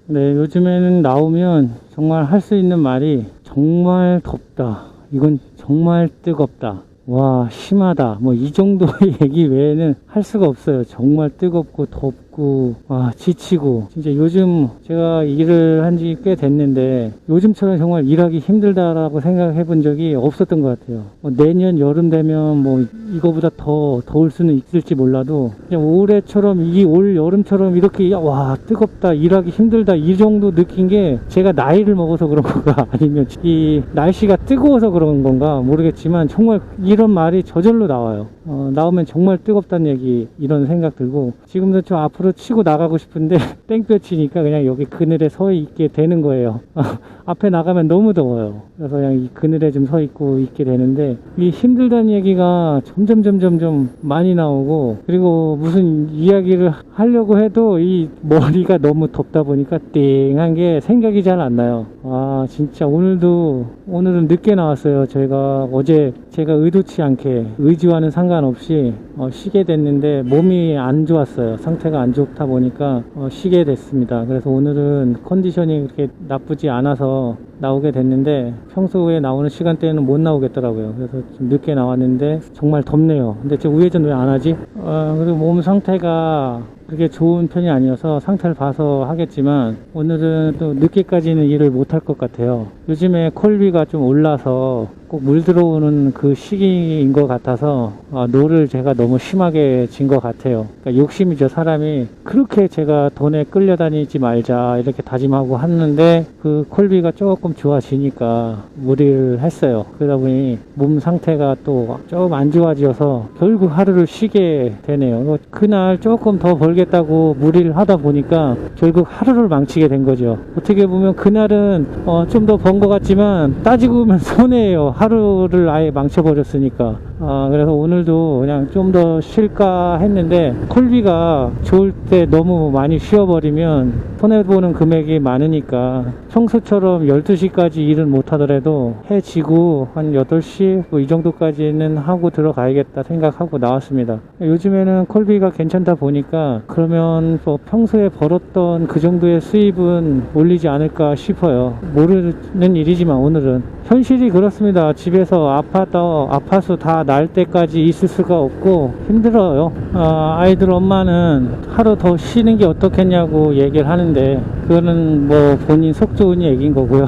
네, 요즘에는 나오면 정말 할 수 있는 말이 정말 덥다. 이건 정말 뜨겁다. 와, 심하다. 뭐 이 정도의 얘기 외에는 할 수가 없어요. 정말 뜨겁고 덥고 와, 지치고. 진짜 요즘 제가 일을 한 지 꽤 됐는데 요즘처럼 정말 일하기 힘들다라고 생각해 본 적이 없었던 것 같아요. 뭐 내년 여름 되면 뭐 이거보다 더 더울 수는 있을지 몰라도 그냥 올해처럼 이 올 여름처럼 이렇게 와, 뜨겁다, 일하기 힘들다 이 정도 느낀 게 제가 나이를 먹어서 그런 건가 아니면 이 날씨가 뜨거워서 그런 건가 모르겠지만 정말 이런 말이 저절로 나와요. 나오면 정말 뜨겁다는 얘기, 이런 생각 들고 지금도 좀 앞으로 치고 나가고 싶은데 땡볕이니까 그냥 여기 그늘에 서 있게 되는 거예요. 앞에 나가면 너무 더워요. 그래서 그냥 이 그늘에 좀 서 있고 있게 되는데 이 힘들다는 얘기가 점점 많이 나오고, 그리고 무슨 이야기를 하려고 해도 이 머리가 너무 덥다 보니까 띵한 게 생각이 잘 안 나요. 아, 진짜 오늘은 늦게 나왔어요. 어제 제가 의도치 않게 의지와는 상관없이 쉬게 됐는데 몸이 안 좋았어요. 상태가 안 좋다 보니까 쉬게 됐습니다. 그래서 오늘은 컨디션이 그렇게 나쁘지 않아서 나오게 됐는데 평소에 나오는 시간대에는 못 나오겠더라고요. 그래서 좀 늦게 나왔는데 정말 덥네요. 근데 저 우회전 왜 안 하지? 그리고 몸 상태가 그게 좋은 편이 아니어서 상태를 봐서 하겠지만 오늘은 또 늦게까지는 일을 못할 것 같아요. 요즘에 콜비가 좀 올라서 꼭 물 들어오는 그 시기인 것 같아서 노를 제가 너무 심하게 진 것 같아요. 그러니까 욕심이죠. 사람이 그렇게 제가 돈에 끌려다니지 말자 이렇게 다짐하고 하는데 그 콜비가 조금 좋아지니까 무리를 했어요. 그러다 보니 몸 상태가 또 조금 안 좋아져서 결국 하루를 쉬게 되네요. 그날 조금 더 벌겠다고 무리를 하다 보니까 결국 하루를 망치게 된 거죠. 어떻게 보면 그날은 좀 더 번 것 같지만 따지고 보면 손해예요. 하루를 아예 망쳐버렸으니까. 그래서 오늘도 그냥 좀 더 쉴까 했는데 콜비가 좋을 때 너무 많이 쉬어버리면 손해보는 금액이 많으니까 평소처럼 12시까지 일은 못하더라도 해 지고 한 8시 뭐 이 정도까지는 하고 들어가야겠다 생각하고 나왔습니다. 요즘에는 콜비가 괜찮다 보니까 그러면 뭐 평소에 벌었던 그 정도의 수입은 올리지 않을까 싶어요. 모르는 일이지만 오늘은 현실이 그렇습니다. 집에서 아파서 다 날 때까지 있을 수가 없고 힘들어요. 아이들 엄마는 하루 더 쉬는 게 어떻겠냐고 얘기를 하는데 그거는 뭐 본인 속 좋은 얘기인 거고요.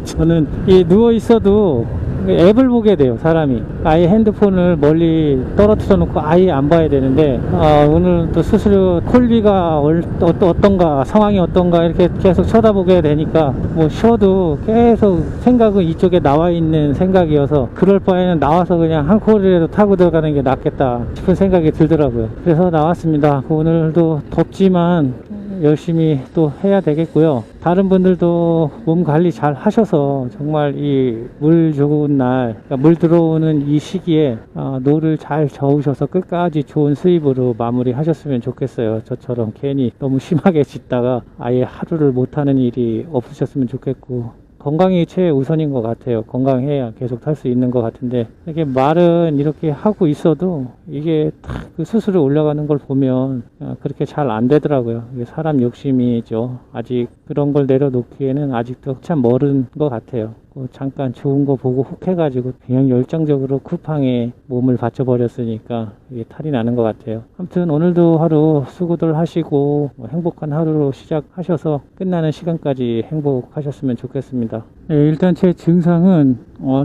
저는 누워 있어도 앱을 보게 돼요. 사람이 아예 핸드폰을 멀리 떨어뜨려 놓고 아예 안 봐야 되는데 오늘 또 스스로 콜비가 어떤가, 상황이 어떤가 이렇게 계속 쳐다보게 되니까 뭐 쉬어도 계속 생각은 이쪽에 나와 있는 생각이어서 그럴 바에는 나와서 그냥 한 콜이라도 타고 들어가는 게 낫겠다 싶은 생각이 들더라고요. 그래서 나왔습니다. 오늘도 덥지만 열심히 또 해야 되겠고요. 다른 분들도 몸 관리 잘 하셔서 정말 이 물 좋은 날, 그러니까 물 들어오는 이 시기에 노를 잘 저으셔서 끝까지 좋은 수입으로 마무리 하셨으면 좋겠어요. 저처럼 괜히 너무 심하게 짓다가 아예 하루를 못하는 일이 없으셨으면 좋겠고, 건강이 최우선인 것 같아요. 건강해야 계속 탈 수 있는 것 같은데 이렇게 말은 이렇게 하고 있어도 이게 딱 그 수술을 올라가는 걸 보면 그렇게 잘 안 되더라고요. 이게 사람 욕심이죠. 아직 그런 걸 내려놓기에는 아직도 참 멀은 것 같아요. 잠깐 좋은 거 보고 혹 해가지고 그냥 열정적으로 쿠팡에 몸을 바쳐버렸으니까 이게 탈이 나는 것 같아요. 아무튼 오늘도 하루 수고들 하시고 행복한 하루로 시작하셔서 끝나는 시간까지 행복하셨으면 좋겠습니다. 네, 일단 제 증상은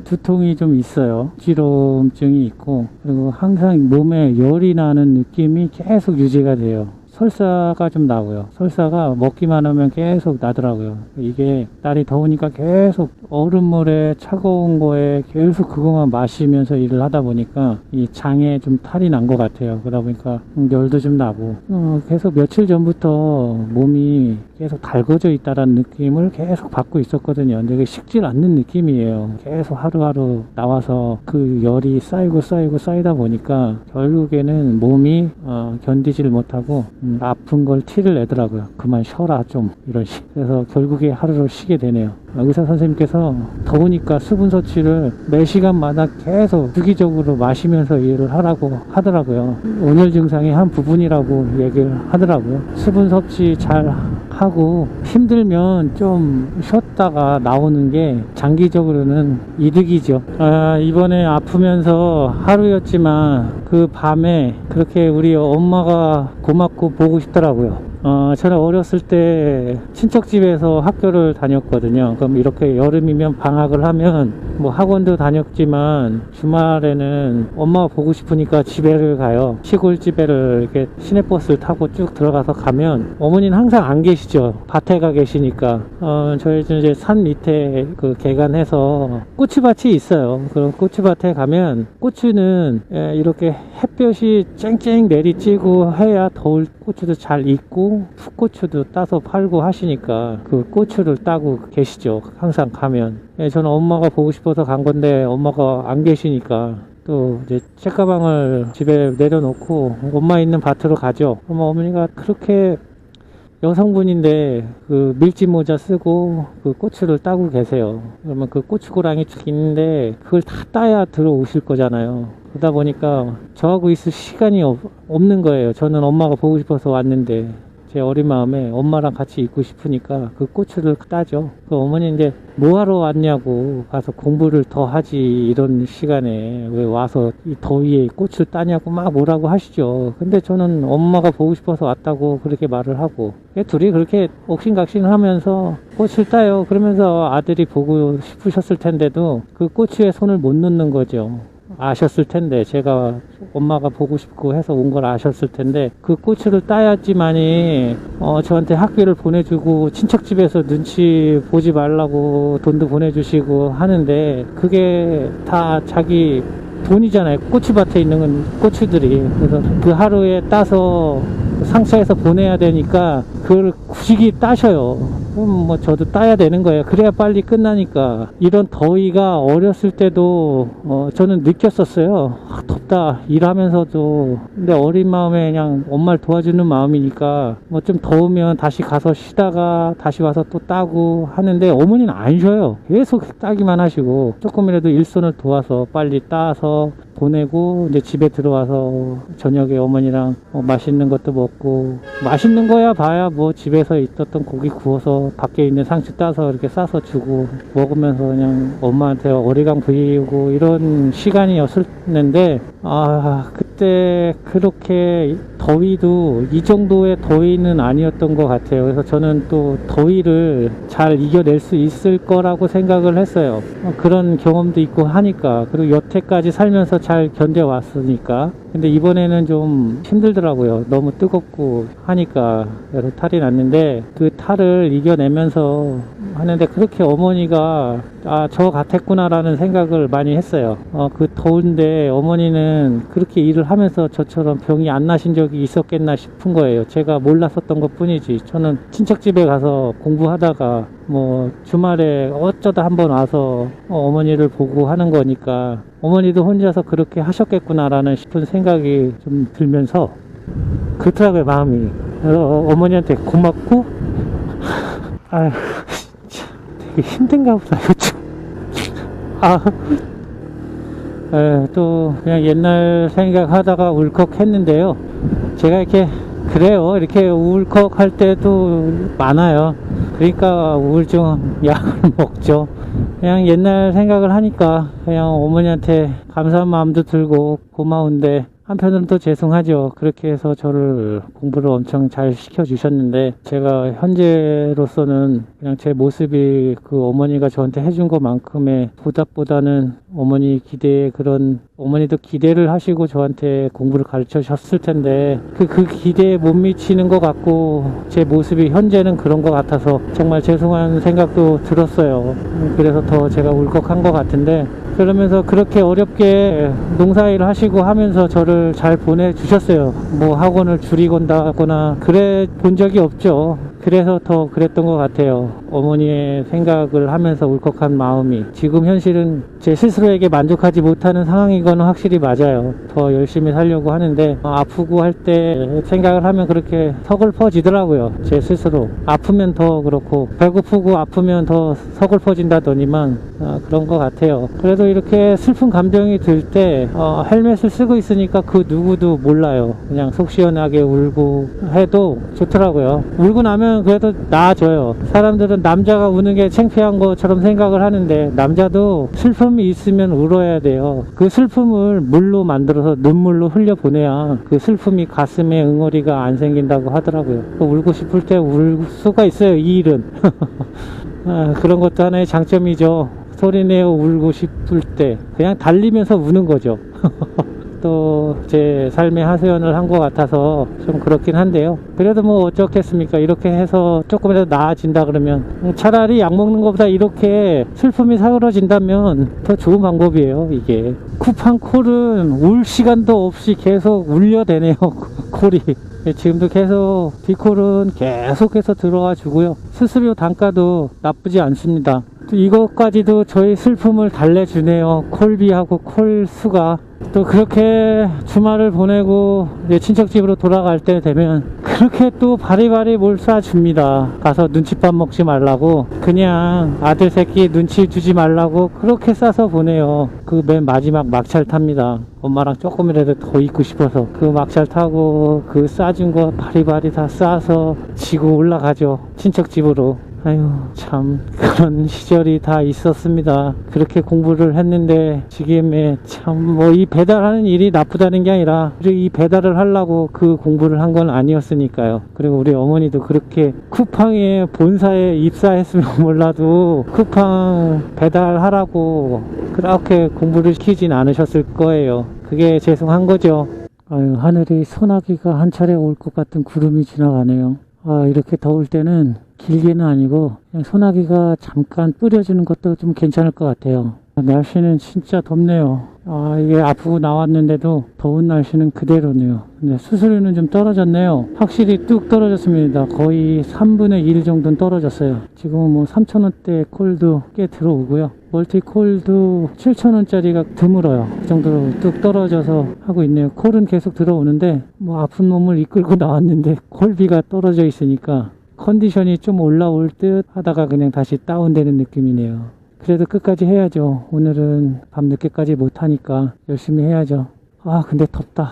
두통이 좀 있어요. 지럼증이 있고, 그리고 항상 몸에 열이 나는 느낌이 계속 유지가 돼요. 설사가 좀 나고요. 설사가 먹기만 하면 계속 나더라고요. 이게 날이 더우니까 계속 얼음물에 차가운 거에 계속 그것만 마시면서 일을 하다 보니까 이 장에 좀 탈이 난 것 같아요. 그러다 보니까 열도 좀 나고 계속 며칠 전부터 몸이 계속 달궈져 있다라는 느낌을 계속 받고 있었거든요. 근데 이게 식질 않는 느낌이에요. 계속 하루하루 나와서 그 열이 쌓이다 보니까 결국에는 몸이 견디지를 못하고 아픈 걸 티를 내더라고요. 그만 쉬어라 좀 이런 식. 그래서 결국에 하루를 쉬게 되네요. 의사 선생님께서 더우니까 수분 섭취를 매 시간마다 계속 주기적으로 마시면서 일을 하라고 하더라고요. 온열 증상의 한 부분이라고 얘기를 하더라고요. 수분 섭취 잘 하고 힘들면 좀 쉬었다가 나오는 게 장기적으로는 이득이죠. 이번에 아프면서 하루였지만 그 밤에 그렇게 우리 엄마가 고맙고 보고 싶더라고요. 저는 어렸을 때 친척집에서 학교를 다녔거든요. 그럼 이렇게 여름이면 방학을 하면 뭐 학원도 다녔지만 주말에는 엄마가 보고 싶으니까 집에를 가요. 시골 집에를 이렇게 시내버스를 타고 쭉 들어가서 가면 어머니는 항상 안 계시죠. 밭에 가 계시니까. 저희 이제 산 밑에 그 개간해서 고추밭이 있어요. 그럼 고추밭에 가면 고추는 이렇게 햇볕이 쨍쨍 내리쬐고 해야 더울 고추도 잘 익고 풋고추도 따서 팔고 하시니까 그 고추를 따고 계시죠. 항상 가면. 저는 엄마가 보고 싶어서 간 건데 엄마가 안 계시니까 또 이제 책가방을 집에 내려놓고 엄마 있는 밭으로 가죠. 그럼 어머니가 그렇게 여성분인데 그 밀짚 모자 쓰고 그 고추를 따고 계세요. 그러면 그 고추고랑이 쭉 있는데 그걸 다 따야 들어오실 거잖아요. 그러다 보니까 저하고 있을 시간이 없는 거예요. 저는 엄마가 보고 싶어서 왔는데 제 어린 마음에 엄마랑 같이 있고 싶으니까 그 고추를 따죠. 그 어머니 이제 뭐하러 왔냐고, 가서 공부를 더 하지 이런 시간에 왜 와서 이 더위에 고추를 따냐고 막 뭐라고 하시죠. 근데 저는 엄마가 보고 싶어서 왔다고 그렇게 말을 하고 둘이 그렇게 옥신각신 하면서 고추를 따요. 그러면서 아들이 보고 싶으셨을 텐데도 그 고추에 손을 못 넣는 거죠. 아셨을 텐데, 제가 엄마가 보고 싶고 해서 온 걸 아셨을 텐데 그 고추를 따야지만이 저한테 학비를 보내주고 친척집에서 눈치 보지 말라고 돈도 보내주시고 하는데 그게 다 자기 돈이잖아요. 고추밭에 있는 고추들이. 그래서 그 하루에 따서 상차해서 보내야 되니까 그걸 굳이 따셔요. 그럼 뭐 저도 따야 되는 거예요. 그래야 빨리 끝나니까. 이런 더위가 어렸을 때도 저는 느꼈었어요. 덥다 일하면서도. 근데 어린 마음에 그냥 엄마를 도와주는 마음이니까 뭐 좀 더우면 다시 가서 쉬다가 다시 와서 또 따고 하는데 어머니는 안 쉬어요. 계속 따기만 하시고 조금이라도 일손을 도와서 빨리 따서 보내고 이제 집에 들어와서 저녁에 어머니랑 맛있는 것도 먹고, 맛있는 거야 봐야 뭐 집에서 있었던 고기 구워서 밖에 있는 상추 따서 이렇게 싸서 주고 먹으면서 그냥 엄마한테 어리광 부리고 이런 시간이었는데 그때 그렇게 더위도 이 정도의 더위는 아니었던 것 같아요. 그래서 저는 또 더위를 잘 이겨낼 수 있을 거라고 생각을 했어요. 그런 경험도 있고 하니까. 그리고 여태까지 살면서 잘 견뎌왔으니까. 근데 이번에는 좀 힘들더라고요. 너무 뜨겁고 하니까 여러 탈이 났는데 그 탈을 이겨내면서 하는데 그렇게 어머니가 저 같았구나 라는 생각을 많이 했어요. 그 더운데 어머니는 그렇게 일을 하면서 저처럼 병이 안 나신 적이 있었겠나 싶은 거예요. 제가 몰랐었던 것 뿐이지. 저는 친척집에 가서 공부하다가 뭐 주말에 어쩌다 한번 와서 어머니를 보고 하는 거니까 어머니도 혼자서 그렇게 하셨겠구나 라는 싶은 생각이 좀 들면서 그렇더라고요, 마음이. 그래서 어머니한테 고맙고 되게 힘든가 보다 요즘. 또 그냥 옛날 생각하다가 울컥했는데요. 제가 이렇게 그래요. 이렇게 울컥할 때도 많아요. 그러니까 우울증 약을 먹죠. 그냥 옛날 생각을 하니까 그냥 어머니한테 감사한 마음도 들고 고마운데 한편으로는 또 죄송하죠. 그렇게 해서 저를 공부를 엄청 잘 시켜주셨는데 제가 현재로서는 그냥 제 모습이 그 어머니가 저한테 해준 것만큼의 보답보다는 어머니 기대에 그런, 어머니도 기대를 하시고 저한테 공부를 가르쳐 주셨을 텐데 그 기대에 못 미치는 것 같고 제 모습이 현재는 그런 것 같아서 정말 죄송한 생각도 들었어요. 그래서 더 제가 울컥한 것 같은데, 그러면서 그렇게 어렵게 농사일을 하시고 하면서 저를 잘 보내주셨어요. 뭐 학원을 줄이건다거나 그래 본 적이 없죠. 그래서 더 그랬던 것 같아요. 어머니의 생각을 하면서 울컥한 마음이. 지금 현실은 제 스스로에게 만족하지 못하는 상황인 건 확실히 맞아요. 더 열심히 살려고 하는데 아프고 할 때 생각을 하면 그렇게 서글퍼지더라고요. 제 스스로. 아프면 더 그렇고 배고프고 아프면 더 서글퍼진다더니만 그런 것 같아요. 그래도 이렇게 슬픈 감정이 들 때 헬멧을 쓰고 있으니까 그 누구도 몰라요. 그냥 속 시원하게 울고 해도 좋더라고요. 울고 나면 때는 그래도 나아져요. 사람들은 남자가 우는 게 창피한 것처럼 생각을 하는데 남자도 슬픔이 있으면 울어야 돼요. 그 슬픔을 물로 만들어서 눈물로 흘려보내야 그 슬픔이 가슴에 응어리가 안 생긴다고 하더라고요. 울고 싶을 때 울 수가 있어요, 이 일은. 그런 것도 하나의 장점이죠. 소리내어 울고 싶을 때 그냥 달리면서 우는 거죠. 또 제 삶의 하소연을 한 것 같아서 좀 그렇긴 한데요. 그래도 뭐 어쩌겠습니까. 이렇게 해서 조금이라도 나아진다 그러면 차라리 약 먹는 것보다 이렇게 슬픔이 사그러진다면 더 좋은 방법이에요. 이게 쿠팡 콜은 울 시간도 없이 계속 울려대네요. 콜이 지금도 계속 디콜은 계속해서 들어와 주고요. 수수료 단가도 나쁘지 않습니다. 또 이것까지도 저희 슬픔을 달래주네요. 콜비하고 콜 수가. 또 그렇게 주말을 보내고 이제 친척 집으로 돌아갈 때 되면 그렇게 또 바리바리 뭘 쏴줍니다. 가서 눈칫밥 먹지 말라고, 그냥 아들 새끼 눈치 주지 말라고 그렇게 싸서 보내요. 그 맨 마지막 막차를 탑니다. 엄마랑 조금이라도 더 있고 싶어서 그 막차를 타고 그 싸준 거 바리바리 다 싸서 지고 올라가죠, 친척 집으로. 아유, 참 그런 시절이 다 있었습니다. 그렇게 공부를 했는데 지금에 참 뭐 이 배달하는 일이 나쁘다는 게 아니라 이 배달을 하려고 그 공부를 한 건 아니었으니까요. 그리고 우리 어머니도 그렇게 쿠팡에 본사에 입사했으면 몰라도 쿠팡 배달하라고 그렇게 공부를 시키진 않으셨을 거예요. 그게 죄송한 거죠. 아유, 하늘이 소나기가 한 차례 올 것 같은 구름이 지나가네요. 아, 이렇게 더울 때는 길게는 아니고 그냥 소나기가 잠깐 뿌려주는 것도 좀 괜찮을 것 같아요. 날씨는 진짜 덥네요. 아, 이게 아프고 나왔는데도 더운 날씨는 그대로네요. 근데 수수료는 좀 떨어졌네요. 확실히 뚝 떨어졌습니다. 거의 3분의 1 정도는 떨어졌어요. 지금은 뭐 3,000원대 콜도 꽤 들어오고요. 멀티콜도 7,000원짜리가 드물어요. 그 정도로 뚝 떨어져서 하고 있네요. 콜은 계속 들어오는데 뭐 아픈 몸을 이끌고 나왔는데 콜비가 떨어져 있으니까 컨디션이 좀 올라올 듯 하다가 그냥 다시 다운되는 느낌이네요. 그래도 끝까지 해야죠. 오늘은 밤늦게까지 못하니까 열심히 해야죠. 아, 근데 덥다.